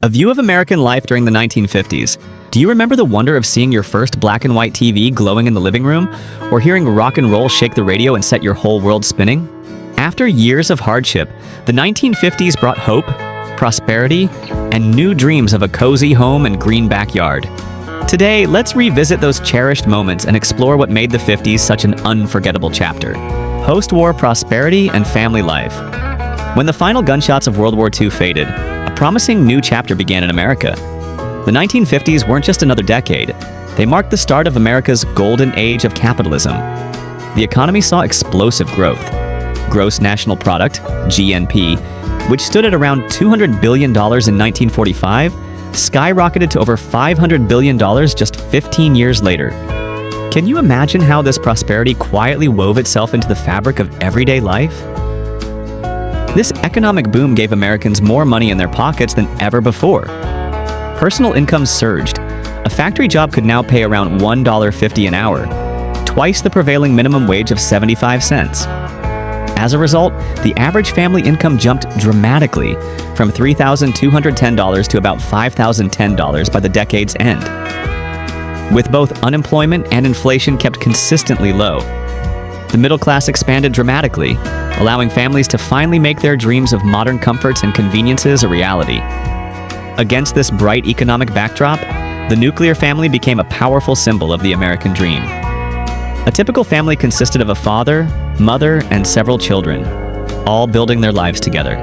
A view of American life during the 1950s. Do you remember the wonder of seeing your first black and white TV glowing in the living room, or hearing rock and roll shake the radio and set your whole world spinning? After years of hardship, the 1950s brought hope, prosperity, and new dreams of a cozy home and green backyard. Today, let's revisit those cherished moments and explore what made the 50s such an unforgettable chapter. Post-war prosperity and family life. When the final gunshots of World War II faded, a promising new chapter began in America. The 1950s weren't just another decade. They marked the start of America's golden age of capitalism. The economy saw explosive growth. Gross national product, GNP, which stood at around $200 billion in 1945, skyrocketed to over $500 billion just 15 years later. Can you imagine how this prosperity quietly wove itself into the fabric of everyday life? This economic boom gave Americans more money in their pockets than ever before. Personal incomes surged. A factory job could now pay around $1.50 an hour, twice the prevailing minimum wage of 75 cents. As a result, the average family income jumped dramatically from $3,210 to about $5,010 by the decade's end. With both unemployment and inflation kept consistently low, the middle class expanded dramatically, allowing families to finally make their dreams of modern comforts and conveniences a reality. Against this bright economic backdrop, the nuclear family became a powerful symbol of the American dream. A typical family consisted of a father, mother, and several children, all building their lives together.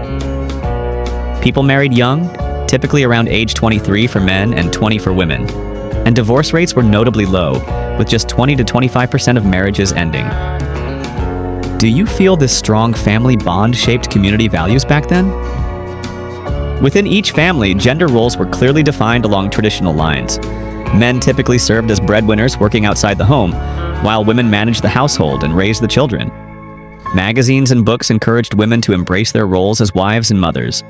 People married young, typically around age 23 for men and 20 for women, and divorce rates were notably low, with just 20 to 25% of marriages ending. Do you feel this strong family bond shaped community values back then? Within each family, gender roles were clearly defined along traditional lines. Men typically served as breadwinners working outside the home, while women managed the household and raised the children. Magazines and books encouraged women to embrace their roles as wives and mothers.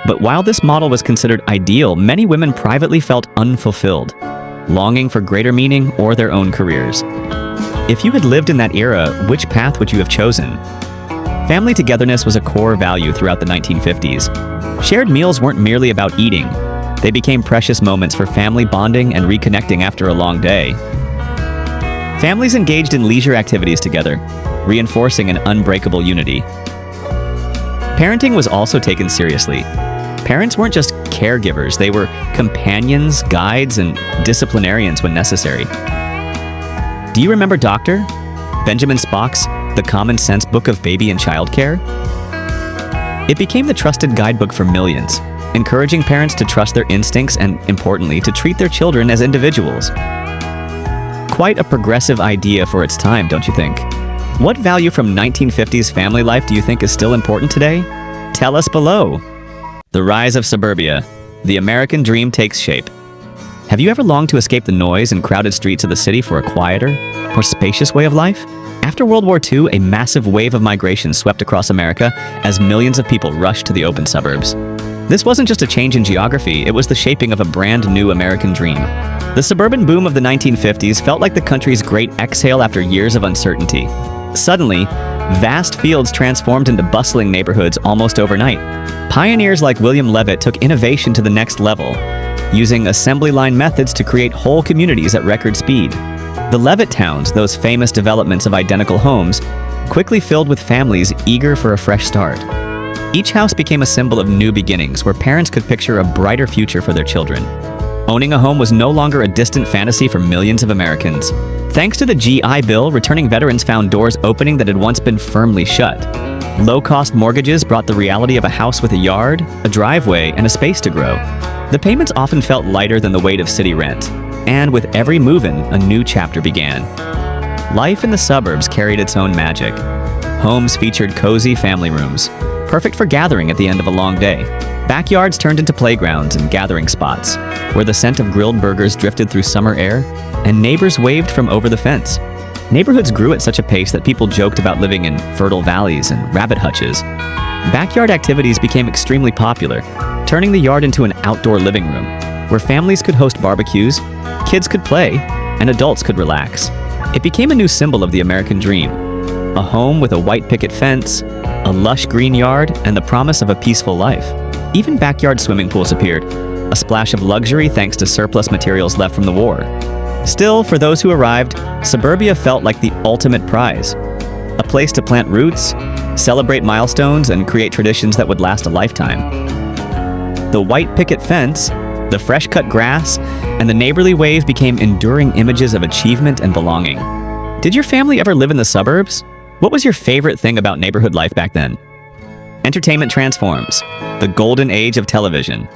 But while this model was considered ideal, many women privately felt unfulfilled, longing for greater meaning or their own careers. If you had lived in that era, which path would you have chosen? Family togetherness was a core value throughout the 1950s. Shared meals weren't merely about eating. They became precious moments for family bonding and reconnecting after a long day. Families engaged in leisure activities together, reinforcing an unbreakable unity. Parenting was also taken seriously. Parents weren't just caregivers, they were companions, guides, and disciplinarians when necessary. Do you remember Dr. Benjamin Spock's The Common Sense Book of Baby and Child Care? It became the trusted guidebook for millions, encouraging parents to trust their instincts and, importantly, to treat their children as individuals. Quite a progressive idea for its time, don't you think? What value from 1950s family life do you think is still important today? Tell us below. The rise of suburbia. The American dream takes shape. Have you ever longed to escape the noise and crowded streets of the city for a quieter, more spacious way of life? After World War II, a massive wave of migration swept across America as millions of people rushed to the open suburbs. This wasn't just a change in geography, it was the shaping of a brand new American dream. The suburban boom of the 1950s felt like the country's great exhale after years of uncertainty. Suddenly, vast fields transformed into bustling neighborhoods almost overnight. Pioneers like William Levitt took innovation to the next level, using assembly line methods to create whole communities at record speed. The Levitt towns, those famous developments of identical homes, quickly filled with families eager for a fresh start. Each house became a symbol of new beginnings, where parents could picture a brighter future for their children. Owning a home was no longer a distant fantasy for millions of Americans. Thanks to the GI Bill, returning veterans found doors opening that had once been firmly shut. Low-cost mortgages brought the reality of a house with a yard, a driveway, and a space to grow. The payments often felt lighter than the weight of city rent, and with every move-in, a new chapter began. Life in the suburbs carried its own magic. Homes featured cozy family rooms, perfect for gathering at the end of a long day. Backyards turned into playgrounds and gathering spots, where the scent of grilled burgers drifted through summer air, and neighbors waved from over the fence. Neighborhoods grew at such a pace that people joked about living in fertile valleys and rabbit hutches. Backyard activities became extremely popular, turning the yard into an outdoor living room, where families could host barbecues, kids could play, and adults could relax. It became a new symbol of the American dream. A home with a white picket fence, a lush green yard, and the promise of a peaceful life. Even backyard swimming pools appeared, a splash of luxury thanks to surplus materials left from the war. Still, for those who arrived, suburbia felt like the ultimate prize. A place to plant roots, celebrate milestones, and create traditions that would last a lifetime. The white picket fence, the fresh-cut grass, and the neighborly wave became enduring images of achievement and belonging. Did your family ever live in the suburbs? What was your favorite thing about neighborhood life back then? Entertainment transforms, the golden age of television.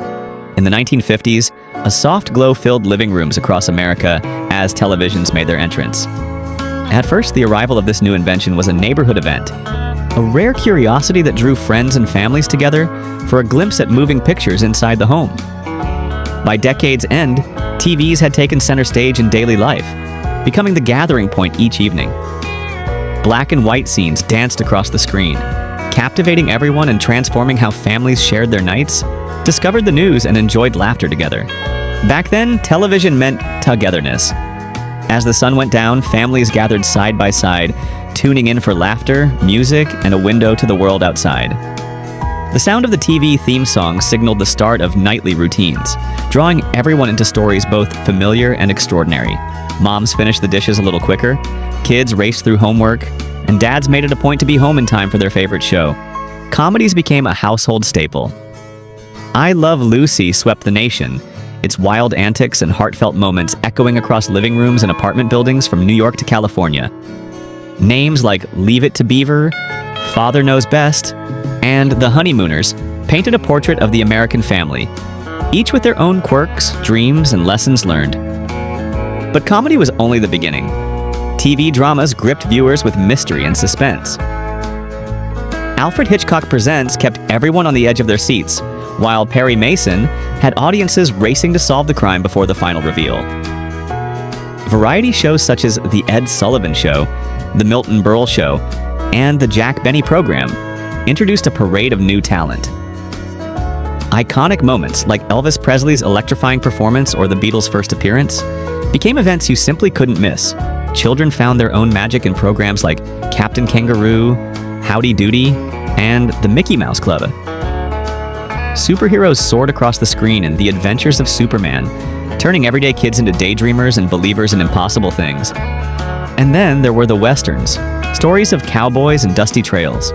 In the 1950s, a soft glow filled living rooms across America as televisions made their entrance. At first, the arrival of this new invention was a neighborhood event, a rare curiosity that drew friends and families together for a glimpse at moving pictures inside the home. By decade's end, TVs had taken center stage in daily life, becoming the gathering point each evening. Black and white scenes danced across the screen, captivating everyone and transforming how families shared their nights, discovered the news, and enjoyed laughter together. Back then, television meant togetherness. As the sun went down, families gathered side by side, tuning in for laughter, music, and a window to the world outside. The sound of the TV theme song signaled the start of nightly routines, drawing everyone into stories both familiar and extraordinary. Moms finished the dishes a little quicker, kids raced through homework, and dads made it a point to be home in time for their favorite show. Comedies became a household staple. I Love Lucy swept the nation, its wild antics and heartfelt moments echoing across living rooms and apartment buildings from New York to California. Names like Leave It to Beaver, Father Knows Best, and The Honeymooners painted a portrait of the American family, each with their own quirks, dreams, and lessons learned. But comedy was only the beginning. TV dramas gripped viewers with mystery and suspense. Alfred Hitchcock Presents kept everyone on the edge of their seats, while Perry Mason had audiences racing to solve the crime before the final reveal. Variety shows such as The Ed Sullivan Show, The Milton Berle Show, and The Jack Benny Program introduced a parade of new talent. Iconic moments like Elvis Presley's electrifying performance or the Beatles' first appearance became events you simply couldn't miss. Children found their own magic in programs like Captain Kangaroo, Howdy Doody, and The Mickey Mouse Club. Superheroes soared across the screen in The Adventures of Superman, turning everyday kids into daydreamers and believers in impossible things. And then there were the westerns, stories of cowboys and dusty trails.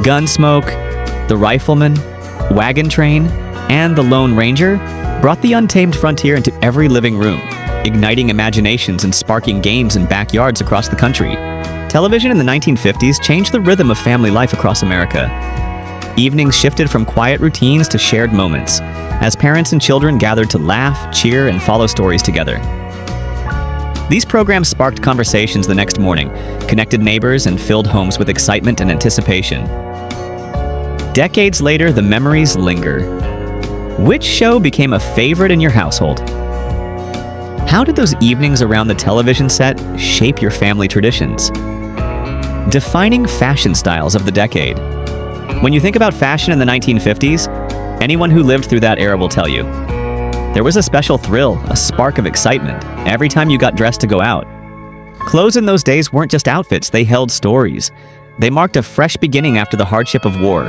Gunsmoke, The Rifleman, Wagon Train, and The Lone Ranger brought the untamed frontier into every living room, igniting imaginations and sparking games in backyards across the country. Television in the 1950s changed the rhythm of family life across America. Evenings shifted from quiet routines to shared moments, as parents and children gathered to laugh, cheer, and follow stories together. These programs sparked conversations the next morning, connected neighbors, and filled homes with excitement and anticipation. Decades later, the memories linger. Which show became a favorite in your household? How did those evenings around the television set shape your family traditions? Defining fashion styles of the decade. When you think about fashion in the 1950s, anyone who lived through that era will tell you, there was a special thrill, a spark of excitement, every time you got dressed to go out. Clothes in those days weren't just outfits, they held stories. They marked a fresh beginning after the hardship of war,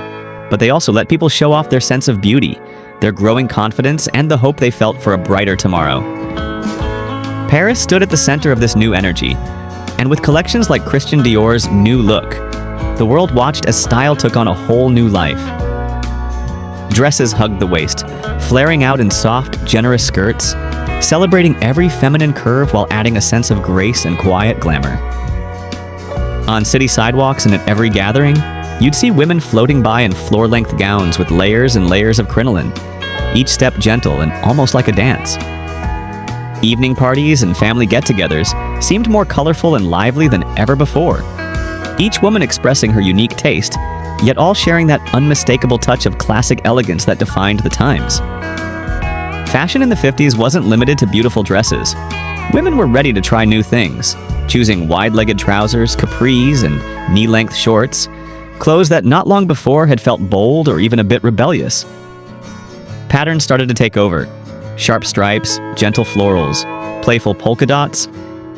but they also let people show off their sense of beauty, their growing confidence, and the hope they felt for a brighter tomorrow. Paris stood at the center of this new energy, and with collections like Christian Dior's New Look, the world watched as style took on a whole new life. Dresses hugged the waist, flaring out in soft, generous skirts, celebrating every feminine curve while adding a sense of grace and quiet glamour. On city sidewalks and at every gathering, you'd see women floating by in floor-length gowns with layers and layers of crinoline, each step gentle and almost like a dance. Evening parties and family get-togethers seemed more colorful and lively than ever before, each woman expressing her unique taste, yet all sharing that unmistakable touch of classic elegance that defined the times. Fashion in the 50s wasn't limited to beautiful dresses. Women were ready to try new things, choosing wide-legged trousers, capris, and knee-length shorts, clothes that not long before had felt bold or even a bit rebellious. Patterns started to take over. Sharp stripes, gentle florals, playful polka dots,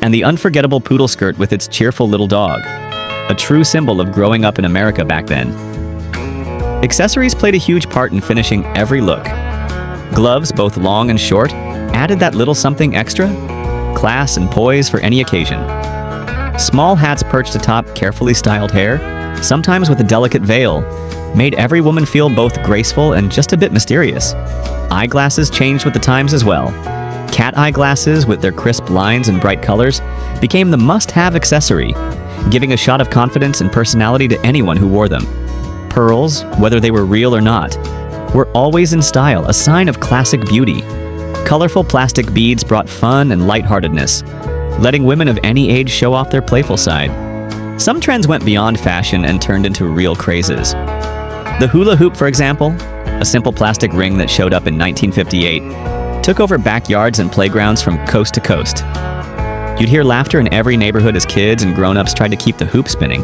and the unforgettable poodle skirt with its cheerful little dog, a true symbol of growing up in America back then. Accessories played a huge part in finishing every look. Gloves, both long and short, added that little something extra, class and poise for any occasion. Small hats perched atop carefully styled hair, sometimes with a delicate veil, made every woman feel both graceful and just a bit mysterious. Eyeglasses changed with the times as well. Cat eye glasses, with their crisp lines and bright colors, became the must-have accessory, giving a shot of confidence and personality to anyone who wore them. Pearls, whether they were real or not, were always in style, a sign of classic beauty. Colorful plastic beads brought fun and lightheartedness, letting women of any age show off their playful side. Some trends went beyond fashion and turned into real crazes. The hula hoop, for example, a simple plastic ring that showed up in 1958, took over backyards and playgrounds from coast to coast. You'd hear laughter in every neighborhood as kids and grown-ups tried to keep the hoop spinning,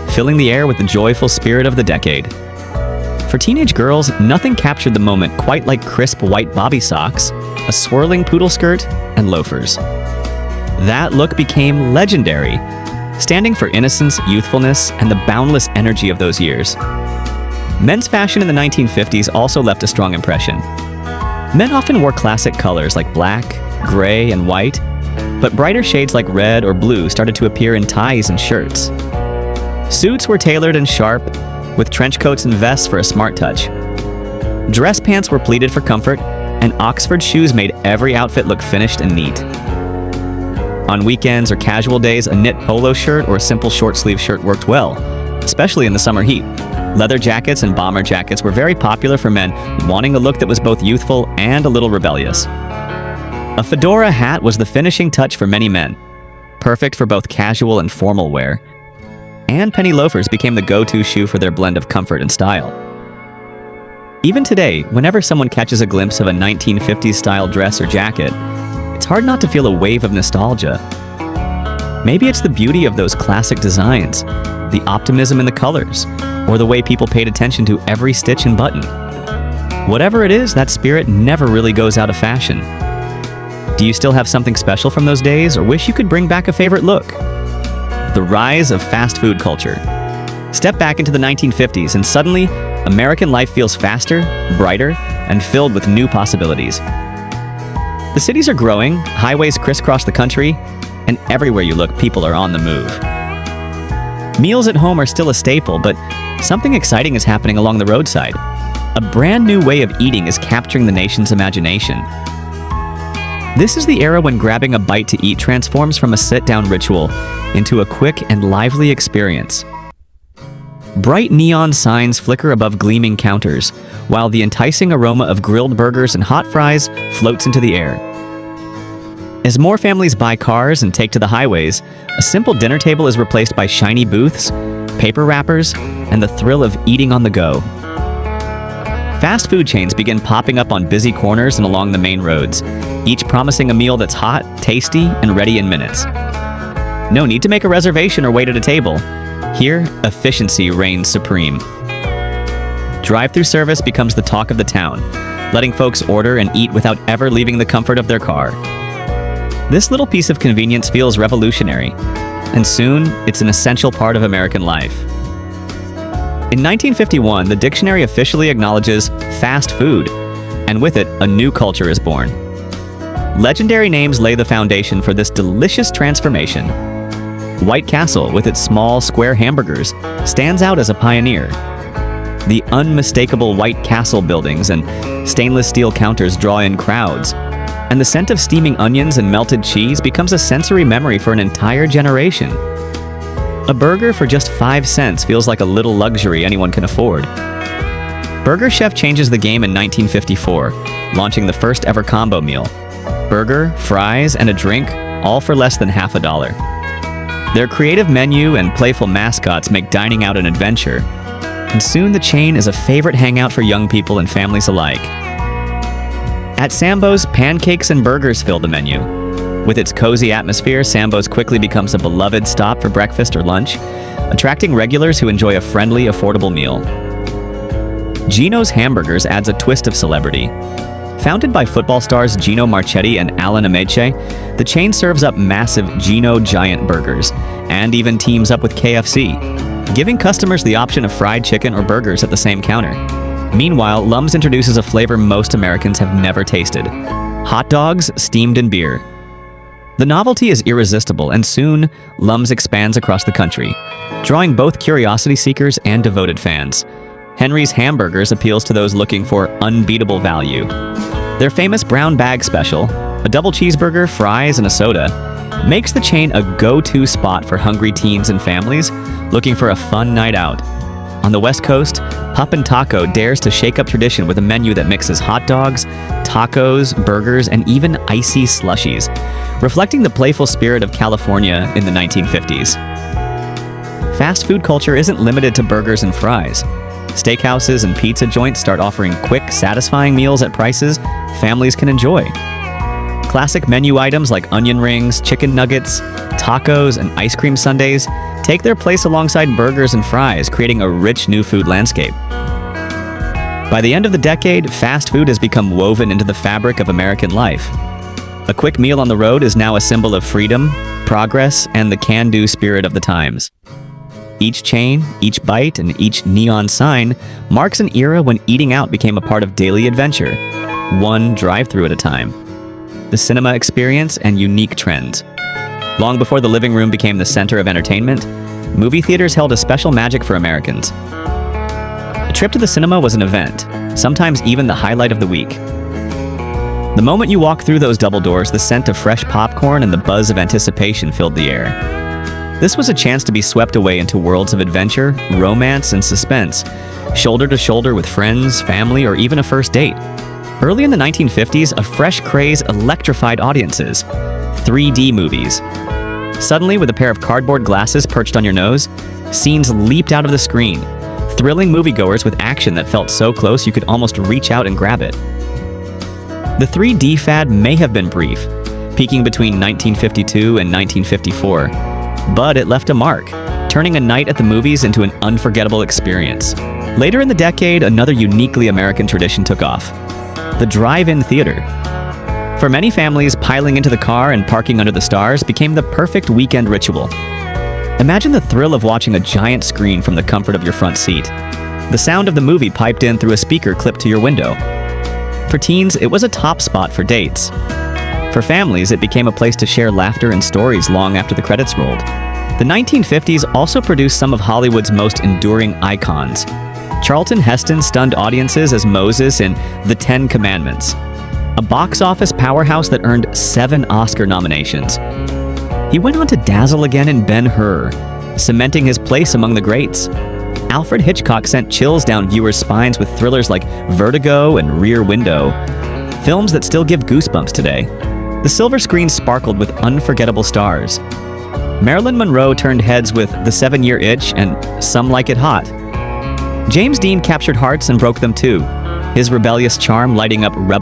filling the air with the joyful spirit of the decade. For teenage girls, nothing captured the moment quite like crisp white bobby socks, a swirling poodle skirt, and loafers. That look became legendary, standing for innocence, youthfulness, and the boundless energy of those years. Men's fashion in the 1950s also left a strong impression. Men often wore classic colors like black, gray, and white, but brighter shades like red or blue started to appear in ties and shirts. Suits were tailored and sharp, with trench coats and vests for a smart touch. Dress pants were pleated for comfort, and Oxford shoes made every outfit look finished and neat. On weekends or casual days, a knit polo shirt or a simple short-sleeve shirt worked well, especially in the summer heat. Leather jackets and bomber jackets were very popular for men wanting a look that was both youthful and a little rebellious. A fedora hat was the finishing touch for many men, perfect for both casual and formal wear. And penny loafers became the go-to shoe for their blend of comfort and style. Even today, whenever someone catches a glimpse of a 1950s-style dress or jacket, it's hard not to feel a wave of nostalgia. Maybe it's the beauty of those classic designs, the optimism in the colors, or the way people paid attention to every stitch and button. Whatever it is, that spirit never really goes out of fashion. Do you still have something special from those days, or wish you could bring back a favorite look? The rise of fast food culture. Step back into the 1950s and suddenly, American life feels faster, brighter, and filled with new possibilities. The cities are growing, highways crisscross the country, and everywhere you look, people are on the move. Meals at home are still a staple, but something exciting is happening along the roadside. A brand new way of eating is capturing the nation's imagination. This is the era when grabbing a bite to eat transforms from a sit-down ritual into a quick and lively experience. Bright neon signs flicker above gleaming counters, while the enticing aroma of grilled burgers and hot fries floats into the air. As more families buy cars and take to the highways, a simple dinner table is replaced by shiny booths, paper wrappers, and the thrill of eating on the go. Fast food chains begin popping up on busy corners and along the main roads, each promising a meal that's hot, tasty, and ready in minutes. No need to make a reservation or wait at a table. Here, efficiency reigns supreme. Drive-thru service becomes the talk of the town, letting folks order and eat without ever leaving the comfort of their car. This little piece of convenience feels revolutionary, and soon it's an essential part of American life. In 1951, the dictionary officially acknowledges fast food, and with it, a new culture is born. Legendary names lay the foundation for this delicious transformation. White Castle, with its small, square hamburgers, stands out as a pioneer. The unmistakable White Castle buildings and stainless steel counters draw in crowds, and the scent of steaming onions and melted cheese becomes a sensory memory for an entire generation. A burger for just 5 cents feels like a little luxury anyone can afford. Burger Chef changes the game in 1954, launching the first ever combo meal. Burger, fries, and a drink, all for less than half $1. Their creative menu and playful mascots make dining out an adventure, and soon the chain is a favorite hangout for young people and families alike. At Sambo's, pancakes and burgers fill the menu. With its cozy atmosphere, Sambo's quickly becomes a beloved stop for breakfast or lunch, attracting regulars who enjoy a friendly, affordable meal. Gino's Hamburgers adds a twist of celebrity. Founded by football stars Gino Marchetti and Alan Ameche, the chain serves up massive Gino Giant burgers and even teams up with KFC, giving customers the option of fried chicken or burgers at the same counter. Meanwhile, Lum's introduces a flavor most Americans have never tasted: hot dogs steamed in beer. The novelty is irresistible, and soon, Lum's expands across the country, drawing both curiosity seekers and devoted fans. Henry's Hamburgers appeals to those looking for unbeatable value. Their famous brown bag special, a double cheeseburger, fries, and a soda, makes the chain a go-to spot for hungry teens and families looking for a fun night out. On the West Coast, Pup & Taco dares to shake up tradition with a menu that mixes hot dogs, tacos, burgers, and even icy slushies, reflecting the playful spirit of California in the 1950s. Fast food culture isn't limited to burgers and fries. Steakhouses and pizza joints start offering quick, satisfying meals at prices families can enjoy. Classic menu items like onion rings, chicken nuggets, tacos, and ice cream sundaes take their place alongside burgers and fries, creating a rich new food landscape. By the end of the decade, fast food has become woven into the fabric of American life. A quick meal on the road is now a symbol of freedom, progress, and the can-do spirit of the times. Each chain, each bite, and each neon sign marks an era when eating out became a part of daily adventure, one drive-thru at a time. The cinema experience and unique trends. Long before the living room became the center of entertainment, movie theaters held a special magic for Americans. A trip to the cinema was an event, sometimes even the highlight of the week. The moment you walked through those double doors, the scent of fresh popcorn and the buzz of anticipation filled the air. This was a chance to be swept away into worlds of adventure, romance, and suspense, shoulder to shoulder with friends, family, or even a first date. Early in the 1950s, a fresh craze electrified audiences: 3D movies. Suddenly, with a pair of cardboard glasses perched on your nose, scenes leaped out of the screen, thrilling moviegoers with action that felt so close you could almost reach out and grab it. The 3D fad may have been brief, peaking between 1952 and 1954, but it left a mark, turning a night at the movies into an unforgettable experience. Later in the decade, another uniquely American tradition took off: the drive-in theater. For many families, piling into the car and parking under the stars became the perfect weekend ritual. Imagine the thrill of watching a giant screen from the comfort of your front seat. The sound of the movie piped in through a speaker clipped to your window. For teens, it was a top spot for dates. For families, it became a place to share laughter and stories long after the credits rolled. The 1950s also produced some of Hollywood's most enduring icons. Charlton Heston stunned audiences as Moses in The Ten Commandments, a box office powerhouse that earned 7 Oscar nominations. He went on to dazzle again in Ben-Hur, cementing his place among the greats. Alfred Hitchcock sent chills down viewers' spines with thrillers like Vertigo and Rear Window, films that still give goosebumps today. The silver screen sparkled with unforgettable stars. Marilyn Monroe turned heads with The 7-Year Itch and Some Like It Hot. James Dean captured hearts and broke them too, his rebellious charm lighting up rebel